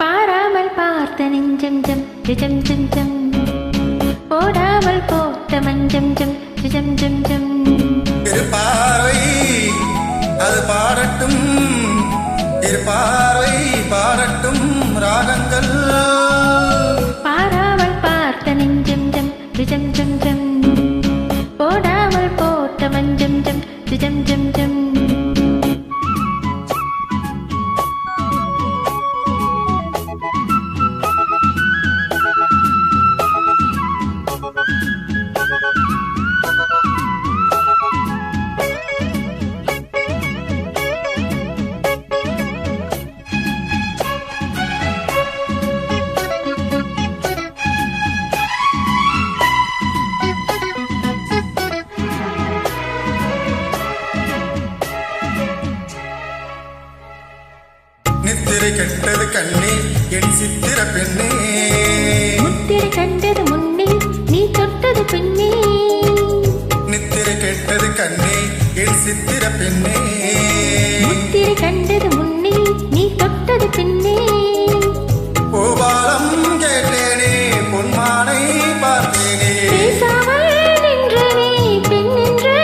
பாராமல் பார்த்த நெஞ்சம் ஜம் ஜம் ஜம் ஜம் போடாமல் போட்ட மஞ்சம் ஜம் ஜம் ஜம் ஜம் பார்வை அது பாடட்டும் பார்வை பாடட்டும் ராகங்கள் பாராமல் பார்த்த நெஞ்சம் ஜம் ஜம் ஜம் ஜம் போடாமல் போட்ட மஞ்சம் ஜம் ஜம் ஜம் ஜம் நித்திரை கெட்டது கண்ணே என் சித்திர பெண்ணே முத்திரை கண்டது முன்னே நீ தொட்டது பின்னே நித்திரை கெட்டது கண்ணே என் சித்திர பெண்ணே முத்திரை கண்டது முன்னே நீ தொட்டது பின்னே பூபாலம் கேட்டேனே பொன்மானை பார்த்தேனே பேசாமல் நின்றனே பெண் என்று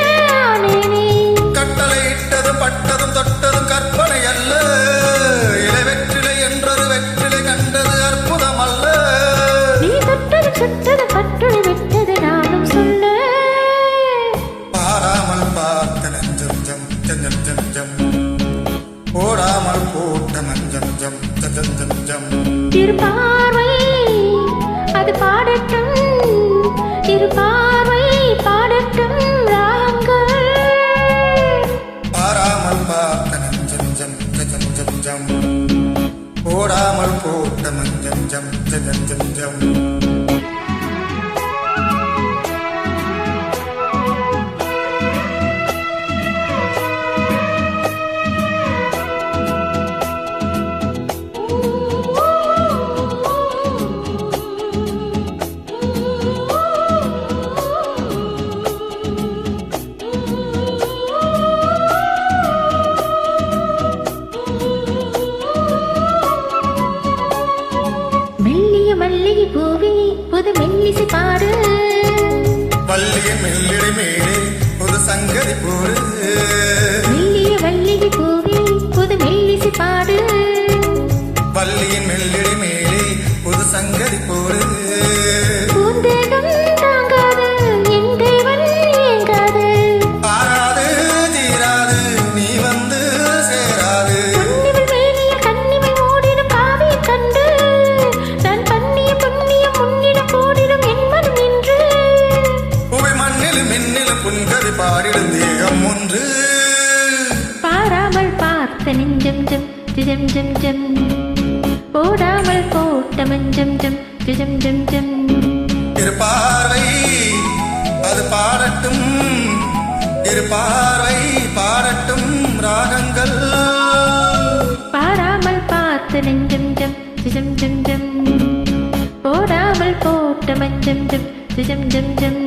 ஆனேனே கட்டளையிட்டதும் பட்டதும் தொட்டதும் கற்பனை அல்ல வெற்றிலை என்றது வெற்றிலை கண்டது அற்புதம் அல்ல நீ தொட்டது சுட்டது பட்டது விட்டது நானும் சொல்ல பாராமல் பார்த்த நெஞ்சம் ஜம் ஜம் ஜம் ஜம் போடாமல் போட்ட மஞ்சம் ஜம் ஜம் ஜம் ஜம் திருப்பார்வை அது பாடட்டும் திருப்பார்வை பாடட்டும் ராகங்கள் பாராமல் பார்த்த நெஞ்சம் ஜம் ஜம் ஜம் ஜம் போடாமல் போட்ட மஞ்சம் ஜம் ஜம் ஜம் ஜம் மல்லிகை பூவே புது மெல்லிசை பாடு பள்ளிய மெல்லிடை மேலே புது சங்கதி போடு மெல்லிய மல்லிகை பூவே புது மெல்லிசை பாடு பள்ளியின் மெல்லிடை மேலே புது சங்கதி போடு பூந்தேகம் தாங்காது என் தேவன் ஏங்காது ஆறாது தீராது நீ வந்து சேராது பொன்னிவள் மேனிய கண்ணிமை ஓடிடும் காவியை கண்டு நான் பண்ணிய புண்ணியம் முன்னிடம் போடிடும் என் மனம் என்று புவி மண்ணிலும் மின்னிலும் புன்கவி பாடிடும் தேகம் ஒன்று பாராமல் பார்த்த நெஞ்சம் ஜம் ஜம் ஜம் ஜம் போடாமல் போட்ட மஞ்சம் ஜம் ஜம் ஜம் ஜம் பார்வை அது பாடட்டும் பார்வை பாடட்டும் ராகங்கள் பாராமல் பார்த்த நெஞ்சம் ஜம் ஜம் ஜம் ஜம் போடாமல் போட்ட மஞ்சம் ஜம் ஜம் ஜம் ஜம்